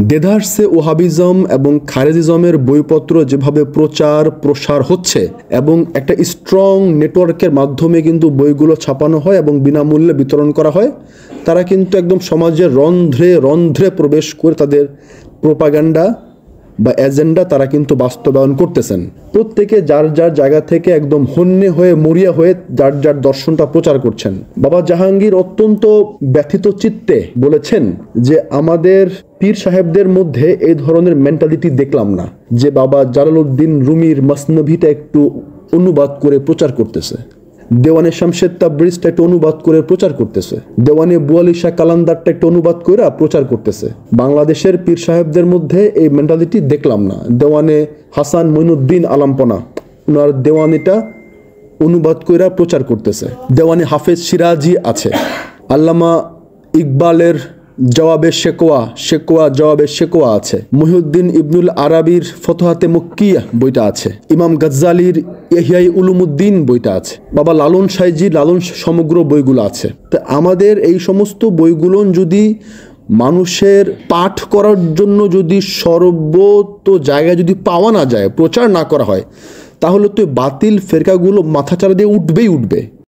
দেদারসে ওহাবিজম এবং খারেজিজমের বইপত্র যেভাবে প্রচার প্রসার হচ্ছে এবং একটা স্ট্রং নেটওয়ার্কের মাধ্যমে কিন্তু বইগুলো ছাপানো হয় এবং বিনামূল্যে বিতরণ করা হয়, তারা কিন্তু একদম সমাজের রন্ধ্রে রন্ধ্রে প্রবেশ করে তাদের প্রোপাগান্ডা বা এজেন্ডা তারা কিন্তু বাস্তবায়ন করতেছেন। প্রত্যেকে যার যার জায়গা থেকে একদম হন্যে হয়ে মরিয়া হয়ে যার যার দর্শনটা প্রচার করছেন। বাবা জাহাঙ্গীর অত্যন্ত ব্যথিত চিত্তে বলেছেন যে আমাদের পীর সাহেবদের মধ্যে এই ধরনের মেন্টালিটি দেখলাম না, যে বাবা জালালউদ্দিন রুমির মসনভিটা একটু অনুবাদ করে প্রচার করতেছে, দেওয়ানে শামশেদ তাবরিজটা একটু অনুবাদ করে প্রচার করতেছে, দেওয়ানে বুয়ালি শাহ কালান্দারটা একটু অনুবাদ করে প্রচার করতেছে। বাংলাদেশের পীর সাহেবদের মধ্যে এই মেন্টালিটি দেখলাম না। দেওয়ানে হাসান মঈনুদ্দিন আলামপনা ওনার দেওয়ানিটা অনুবাদ করে প্রচার করতেছে। দেওয়ানে হাফেজ সিরাজি আছে, আল্লামা ইকবালের জবাবে শেকোয়া শেকোয়া জবাবে শেকোয়া আছে, মুহিউদ্দিন ইবনুল আরাবির ফতহাতে মক্কিয়া বইটা আছে, ইমাম গজ্জালির ইহয়াই উলুমুদ্দিন বইটা আছে, বাবা লালন সাইজির লালন সমগ্র বইগুলো আছে। তা আমাদের এই সমস্ত বইগুলো যদি মানুষের পাঠ করার জন্য যদি সর্বত জায়গায় যদি পাওয়া না যায়, প্রচার না করা হয়, তাহলে তো বাতিল ফেরকাগুলো মাথাচাড়া দিয়ে উঠবেই উঠবে।